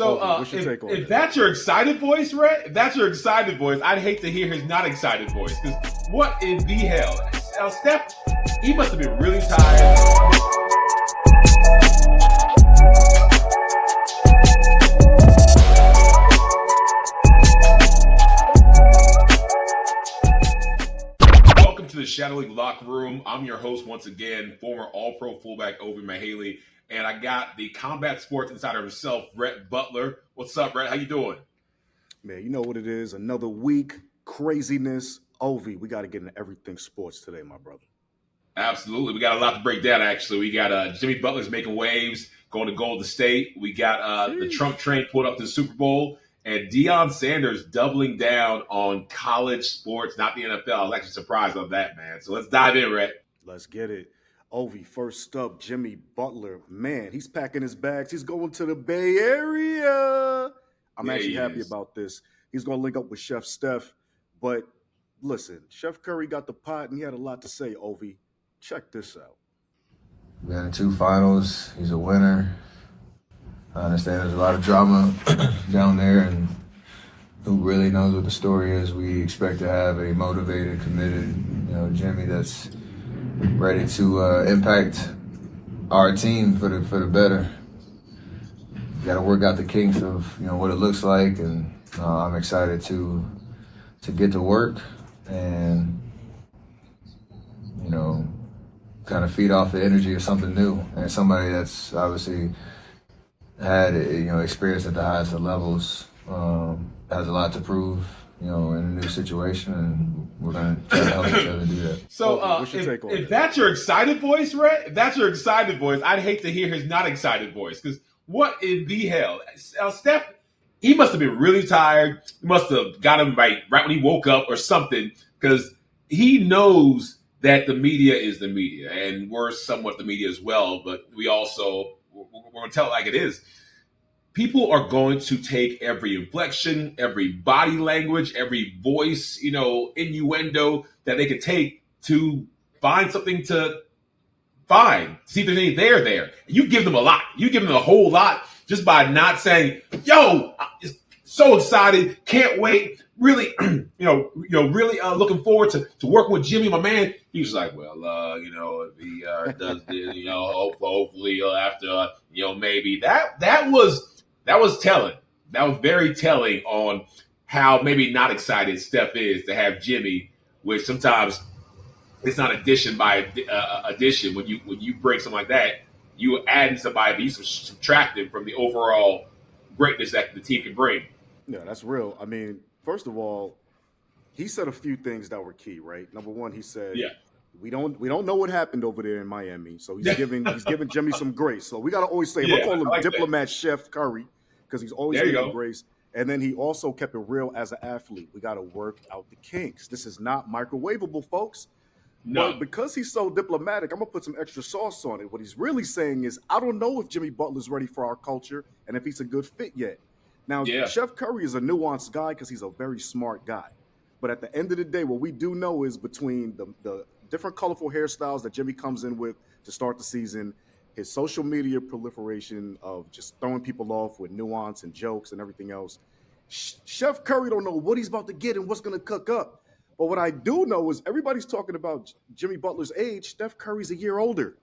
So What's your take on if that? that's your excited voice, Rhett, if that's your excited voice, I'd hate to hear his not excited voice. Because what in the hell? Steph, he must have been really tired. Welcome to the Shadow League Locker Room. I'm your host once again, former All-Pro fullback Ovie Mughelli. And I got the combat sports insider himself, Rhett Butler. What's up, Rhett? How you doing? Man, you know what it is. Another week, craziness. Ovie, we got to get into everything sports today, my brother. Absolutely. We got a lot to break down, actually. We got Jimmy Butler's making waves, going to Golden State. We got the Trump train pulled up to the Super Bowl. And Deion Sanders doubling down on college sports, not the NFL. I was actually surprised on that, man. So let's dive in, Rhett. Let's get it. Ovie, first up, Jimmy Butler. Man, he's packing his bags. He's going to the Bay Area. I'm actually happy about this. He's going to link up with Chef Steph. But listen, Chef Curry got the pot, and he had a lot to say, Ovie. Check this out. We got in 2 finals. He's a winner. I understand there's a lot of drama down there, and who really knows what the story is. We expect to have a motivated, committed, Jimmy that's ready to impact our team for the better. Got to work out the kinks of what it looks like, and I'm excited to get to work and kind of feed off the energy of something new and somebody that's obviously had experience at the highest of levels, has a lot to prove. In a new situation, and we're going to try to help each other do that. So what's your take on if that? that's your excited voice, Rhett, if that's your excited voice, I'd hate to hear his not excited voice. Because what in the hell? Steph, he must have been really tired. He must have got him right when he woke up or something, because he knows that the media is the media, and we're somewhat the media as well, but we're going to tell it like it is. People are going to take every inflection, every body language, every voice, innuendo that they could take to find something to find, see if there's any there. You give them a lot. You give them a whole lot just by not saying, yo, I'm so excited, can't wait, really, really looking forward to working with Jimmy, my man. He was like, well, if he does this, hopefully he'll have to, maybe. That was telling. That was very telling on how maybe not excited Steph is to have Jimmy, which sometimes it's not addition by addition. When you break something like that, you add somebody, but you subtract it from the overall greatness that the team can bring. Yeah, that's real. I mean, first of all, he said a few things that were key, right? Number one, he said, we don't know what happened over there in Miami, so he's giving Jimmy some grace. So we got to always say, we'll call him like diplomat that. Chef Curry, because he's always giving grace. And then he also kept it real as an athlete. We got to work out the kinks. This is not microwavable, folks. No. But because he's so diplomatic, I'm going to put some extra sauce on it. What he's really saying is, I don't know if Jimmy Butler's ready for our culture and if he's a good fit yet. Now, Chef Curry is a nuanced guy because he's a very smart guy. But at the end of the day, what we do know is between the different colorful hairstyles that Jimmy comes in with to start the season, his social media proliferation of just throwing people off with nuance and jokes and everything else, Chef Curry don't know what he's about to get and what's going to cook up. But what I do know is everybody's talking about Jimmy Butler's age. Steph Curry's a year older.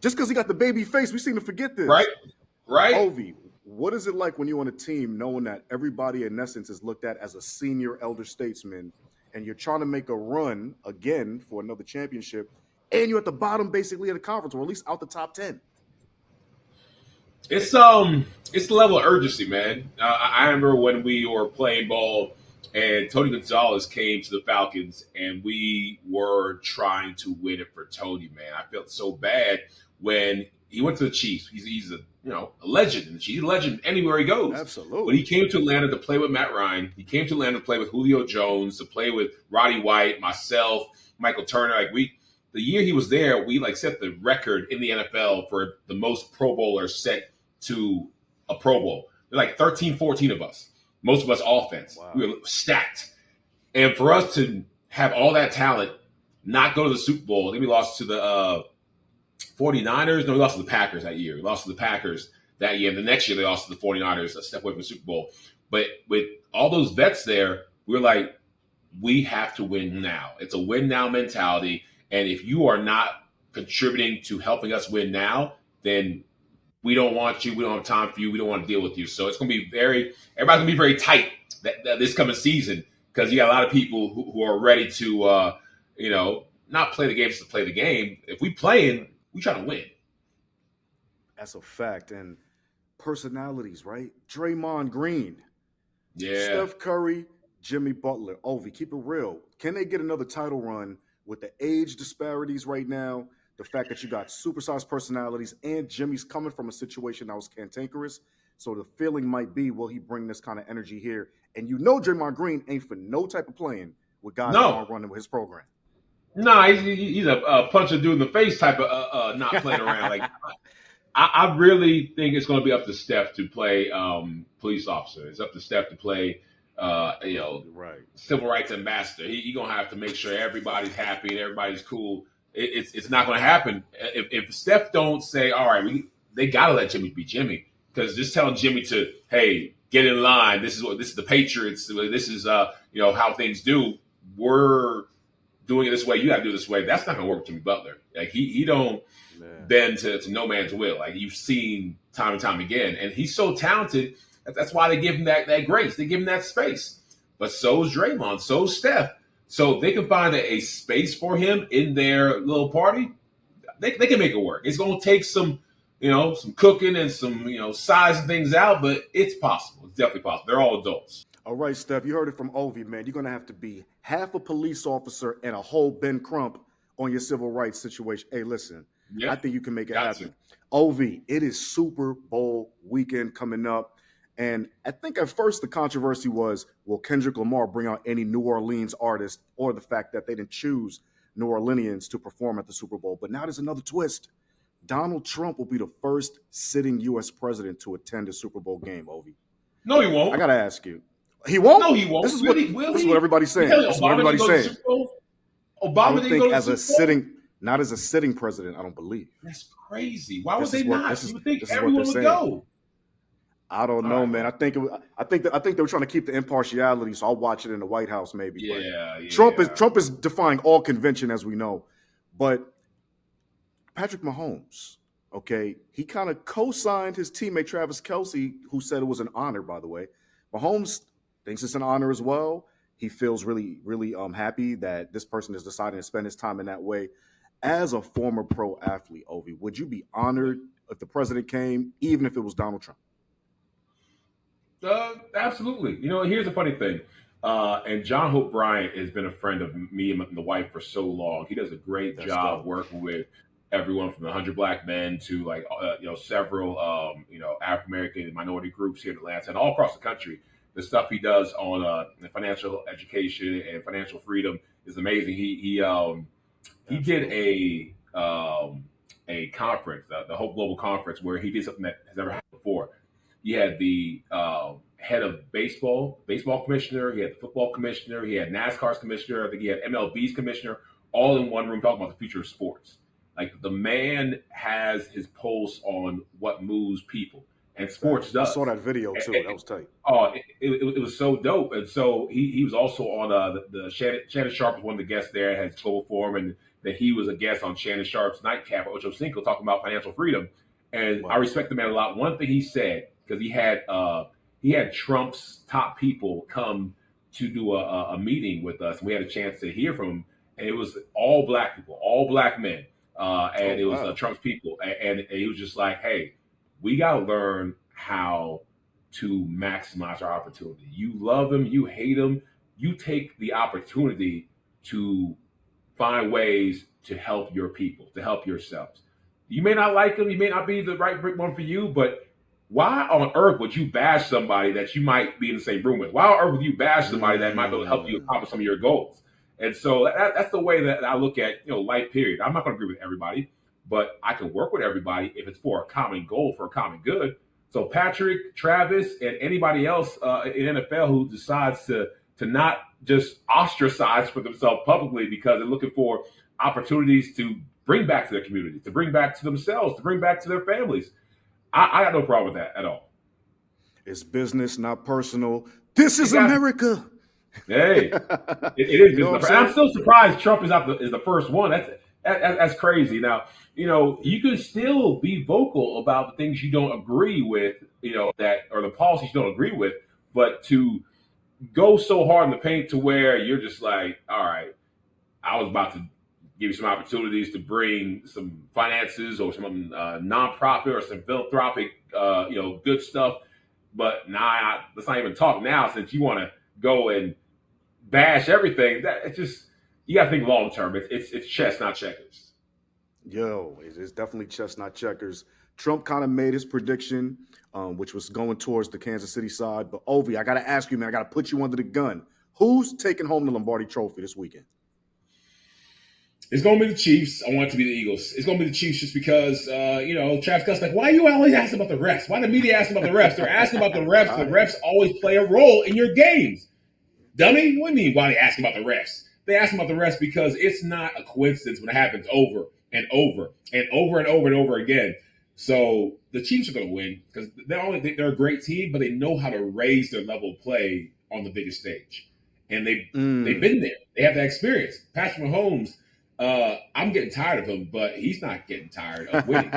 Just because he got the baby face, we seem to forget this. Right. Ovie, what is it like when you're on a team knowing that everybody in essence is looked at as a senior elder statesman and you're trying to make a run again for another championship and you're at the bottom basically of the conference, or at least out the top 10? It's the level of urgency, man. I remember when we were playing ball and Tony Gonzalez came to the Falcons and we were trying to win it for Tony, man. I felt so bad when he went to the Chiefs. He's a legend in the Chiefs. He's a legend anywhere he goes. Absolutely. But he came to Atlanta to play with Matt Ryan. He came to Atlanta to play with Julio Jones, to play with Roddy White, myself, Michael Turner. The year he was there, we set the record in the NFL for the most Pro Bowlers sent to a Pro Bowl. There are 13, 14 of us. Most of us offense. Wow. We were stacked. And for us to have all that talent, not go to the Super Bowl, I think we lost to the 49ers. No, we lost to the Packers that year. We lost to the Packers. that year. And the next year, they lost to the 49ers, a step away from the Super Bowl. But with all those vets there, we're like, we have to win now. It's a win now mentality. And if you are not contributing to helping us win now, then we don't want you. We don't have time for you. We don't want to deal with you. So it's going to be everybody's going to be very tight that this coming season, because you got a lot of people who are ready to, not play the game just to play the game. If we playing, we try to win. That's a fact. And personalities, right? Draymond Green. Yeah. Steph Curry, Jimmy Butler. Ovie, keep it real. Can they get another title run with the age disparities right now? The fact that you got supersized personalities and Jimmy's coming from a situation that was cantankerous. So the feeling might be, will he bring this kind of energy here? And Draymond Green ain't for no type of playing with guys that aren't running with his program. Nah, he's a punch a dude in the face type of not playing around. Like I really think it's going to be up to Steph to play police officer. It's up to Steph to play, civil rights ambassador. He's going to have to make sure everybody's happy and everybody's cool. It's not going to happen if Steph don't say, all right, they got to let Jimmy be Jimmy, because just telling Jimmy to, hey, get in line. This is the Patriots. This is how things do. We're doing it this way. You got to do it this way. That's not going to work with Jimmy Butler. Like he don't bend to no man's will. Like you've seen time and time again, and he's so talented. That's why they give him that grace. They give him that space. But so's Draymond. So's Steph. So they can find a space for him in their little party. They can make it work. It's going to take some cooking and some, sizing things out, but it's possible. It's definitely possible. They're all adults. All right, Steph, you heard it from Ovie, man. You're going to have to be half a police officer and a whole Ben Crump on your civil rights situation. Hey, listen, I think you can make it happen. Ovie, it is Super Bowl weekend coming up. And I think at first the controversy was, will Kendrick Lamar bring out any New Orleans artist, or the fact that they didn't choose New Orleanians to perform at the Super Bowl. But now there's another twist. Donald Trump will be the first sitting U.S. president to attend a Super Bowl game, Ovie. No, he won't. I got to ask you. He won't? No, he won't. This is what everybody's saying. This is what everybody's saying. Obama didn't think as a sitting, not as a sitting president, I don't believe. That's crazy. Why would they not? You would think everyone would saying. Go. I don't know, man. I think they were trying to keep the impartiality, so I'll watch it in the White House, maybe. Yeah. Trump is defying all convention, as we know. But Patrick Mahomes, okay, he kind of co-signed his teammate Travis Kelce, who said it was an honor, by the way. Mahomes thinks it's an honor as well. He feels really, really happy that this person is deciding to spend his time in that way. As a former pro athlete, Ovie, would you be honored if the president came, even if it was Donald Trump? Absolutely. Here's the funny thing. And John Hope Bryant has been a friend of me and the wife for so long. He does a great job working with everyone from the 100 Black Men to several African American and minority groups here in Atlanta and all across the country. The stuff he does on financial education and financial freedom is amazing. He did a conference, the Hope Global Conference, where he did something that has never happened before. He had the head of baseball commissioner. He had the football commissioner. He had NASCAR's commissioner. I think he had MLB's commissioner, all in one room talking about the future of sports. Like, the man has his pulse on what moves people, and sports does. I saw that video too. That was tight. Oh, it was so dope. And so he was also on the Shannon Sharp was one of the guests there. Had Global Forum, and that he was a guest on Shannon Sharp's Nightcap at Ocho Cinco talking about financial freedom. And I respect the man a lot. One thing he said, because he had Trump's top people come to do a meeting with us, and we had a chance to hear from him, and it was all black people, all black men, and it was Trump's people, and he was just like, hey, we got to learn how to maximize our opportunity. You love them, you hate them, you take the opportunity to find ways to help your people, to help yourselves. You may not like them, you may not be the right one for you, but why on earth would you bash somebody that you might be in the same room with? Why on earth would you bash somebody that might be able to help you accomplish some of your goals? And so that's the way that I look at life, period. I'm not going to agree with everybody, but I can work with everybody if it's for a common goal, for a common good. So Patrick, Travis, and anybody else in NFL who decides to not just ostracize for themselves publicly because they're looking for opportunities to bring back to their community, to bring back to themselves, to bring back to their families. I got no problem with that at all. It's business, not personal. This is America. Hey, it is business. I'm still surprised Trump is the first one. That's crazy. Now, you can still be vocal about the things you don't agree with, or the policies you don't agree with, but to go so hard in the paint to where you're just like, all right, I was about to give you some opportunities to bring some finances or some nonprofit or some philanthropic, good stuff. But let's not even talk now, since you want to go and bash everything. That it's just, you got to think long term. It's chess, not checkers. Yo, it's definitely chess, not checkers. Trump kind of made his prediction, which was going towards the Kansas City side. But Ovie, I got to ask you, man, I got to put you under the gun. Who's taking home the Lombardi Trophy this weekend? It's going to be the Chiefs. I want it to be the Eagles. It's going to be the Chiefs just because, Travis Scott's like, why are you always asking about the refs? Why the media asking about the refs? They're asking about the refs. The refs always play a role in your games. Dummy, what do you mean why are they asking about the refs? They ask about the refs because it's not a coincidence when it happens over and over and over and over and over again. So the Chiefs are going to win because they're a great team, but they know how to raise their level of play on the biggest stage. And they've been there. They have that experience. Patrick Mahomes, I'm getting tired of him, but he's not getting tired of winning.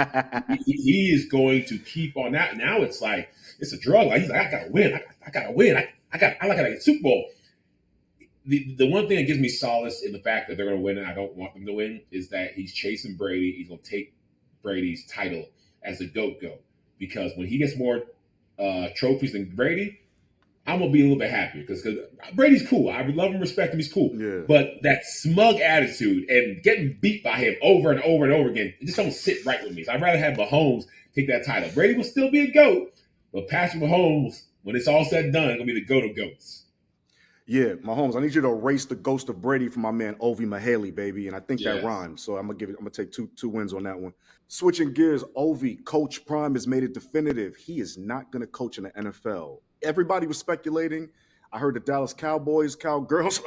he is going to keep on that. Now it's like it's a drug. Like he's like, I gotta win. I gotta win. I gotta get Super Bowl. The one thing that gives me solace in the fact that they're going to win and I don't want them to win is that he's chasing Brady. He's going to take Brady's title as a GOAT. Because when he gets more trophies than Brady, I'm going to be a little bit happier because Brady's cool. I love him, respect him. He's cool. Yeah. But that smug attitude and getting beat by him over and over and over again, it just don't sit right with me. So I'd rather have Mahomes take that title. Brady will still be a GOAT, but Patrick Mahomes, when it's all said and done, is going to be the GOAT of GOATs. Yeah, Mahomes, I need you to erase the ghost of Brady from my man Ovie Mughelli, baby, and I think that rhymes. So I'm gonna take two wins on that one. Switching gears, Ovie, Coach Prime has made it definitive. He is not gonna coach in the NFL. Everybody was speculating. I heard the Dallas Cowgirls,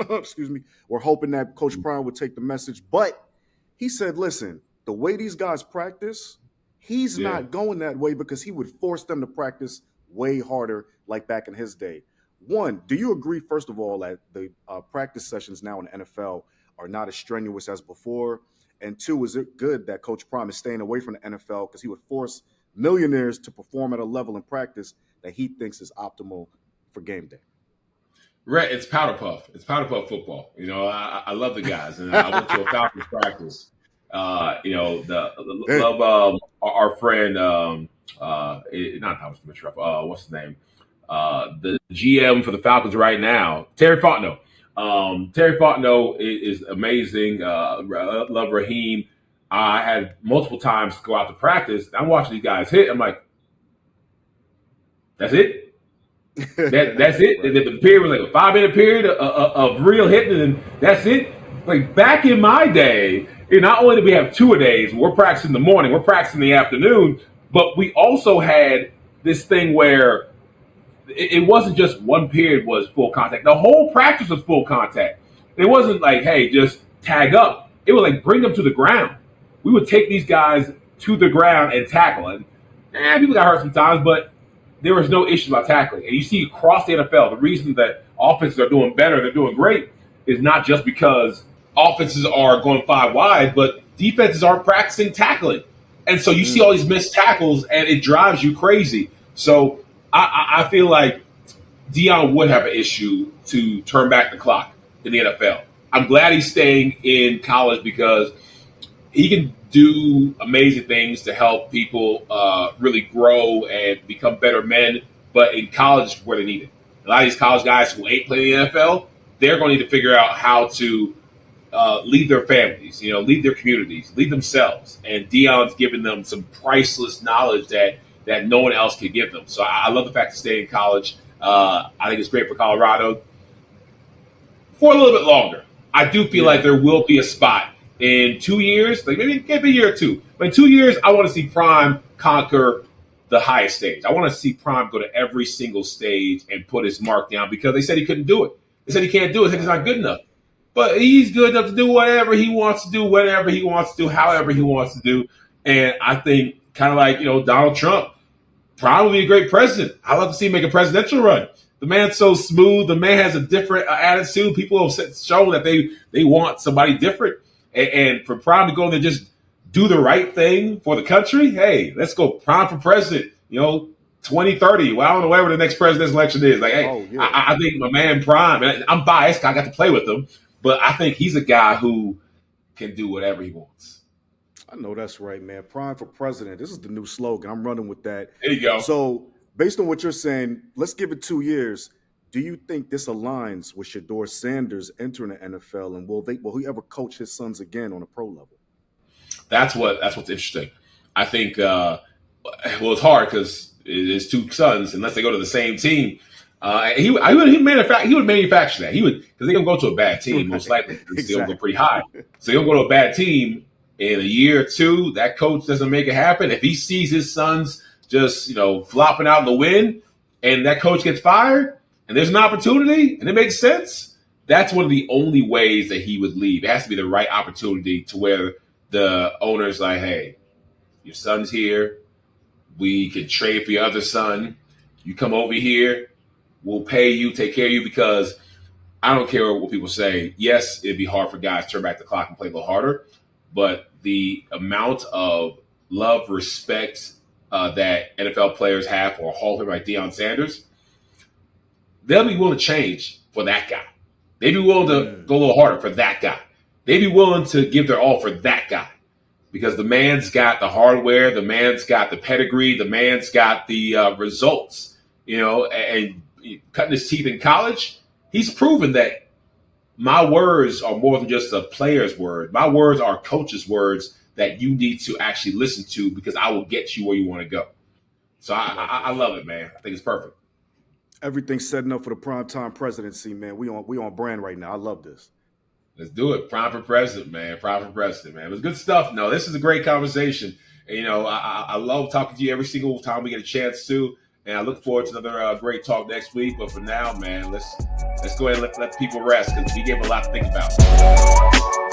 excuse me, were hoping that Coach Prime would take the message, but he said, "Listen, the way these guys practice, he's not going that way because he would force them to practice way harder, like back in his day." One, do you agree, first of all, that the practice sessions now in the NFL are not as strenuous as before? And two, is it good that Coach Prime is staying away from the NFL because he would force millionaires to perform at a level in practice that he thinks is optimal for game day? Rhett, it's powder puff. It's powder puff football. I love the guys. And I went to a Falcons practice. Love our friend, not Thomas Mitchell, what's his name? The GM for the Falcons right now, Terry Fontenot. Terry Fontenot is amazing. Love Raheem. I had multiple times go out to practice. I'm watching these guys hit. I'm like, that's it? That's it? The period was like a 5-minute period of real hitting, and that's it? Like back in my day, not only did we have 2-a-days, we're practicing in the morning, we're practicing in the afternoon, but we also had this thing where it wasn't just one period was full contact. The whole practice was full contact. It wasn't like, hey, just tag up. It was like bring them to the ground. We would take these guys to the ground and tackle. And people got hurt sometimes, but there was no issues about tackling. And you see across the NFL, the reason that offenses are doing better, they're doing great, is not just because offenses are going 5 wide, but defenses are practicing tackling. And so you see all these missed tackles, and it drives you crazy. So I feel like Deion would have an issue to turn back the clock in the NFL. I'm glad he's staying in college because he can do amazing things to help people really grow and become better men. But in college is where they need it. A lot of these college guys who ain't playing in the NFL, they're going to need to figure out how to lead their families, lead their communities, lead themselves. And Deion's giving them some priceless knowledge that no one else can give them. So I love the fact to stay in college. I think it's great for Colorado for a little bit longer. I do feel like there will be a spot in 2 years, like maybe a year or two. But in 2 years, I want to see Prime conquer the highest stage. I want to see Prime go to every single stage and put his mark down because they said he couldn't do it. They said he can't do it. They said he's not good enough. But he's good enough to do whatever he wants to do, whenever he wants to do, however he wants to do. And I think kind of like, Donald Trump, probably a great president. I love to see him make a presidential run. The man's so smooth. The man has a different attitude. People have shown that they want somebody different. And for Prime to go in there and just do the right thing for the country, hey, let's go Prime for president. 2030. Well, I don't know whatever the next presidential election is. Like, hey, I think my man Prime, and I'm biased, I got to play with him, but I think he's a guy who can do whatever he wants. I know that's right, man. Prime for president. This is the new slogan. I'm running with that. There you go. So, based on what you're saying, let's give it 2 years. Do you think this aligns with Deion Sanders entering the NFL, and will he ever coach his sons again on a pro level? That's what's interesting. I think it's hard because his two sons, unless they go to the same team, he would manufacture that. He would, because they're gonna go to a bad team most likely. Exactly. They'll go pretty high, so he'll go to a bad team in a year or two. That coach doesn't make it happen. If he sees his sons just flopping out in the wind, and that coach gets fired, and there's an opportunity, and it makes sense, that's one of the only ways that he would leave. It has to be the right opportunity to where the owner's like, hey, your son's here. We can trade for your other son. You come over here. We'll pay you, take care of you, because I don't care what people say. Yes, it'd be hard for guys to turn back the clock and play a little harder, but the amount of love, respect that NFL players have for a Hall of Famer like Deion Sanders, they'll be willing to change for that guy. They'd be willing to go a little harder for that guy. They'd be willing to give their all for that guy, because the man's got the hardware, the man's got the pedigree, the man's got the results, and cutting his teeth in college. He's proven that my words are more than just a player's word. My words are coach's words that you need to actually listen to, because I will get you where you want to go. So I love it, man. I think it's perfect. Everything's setting up for the primetime presidency, man. We on brand right now. I love this. Let's do it. Prime for president, man. Prime for president, man. It was good stuff. No, this is a great conversation. And, I love talking to you every single time we get a chance to. And I look forward to another great talk next week. But for now, man, let's go ahead and let people rest, because we gave them a lot to think about.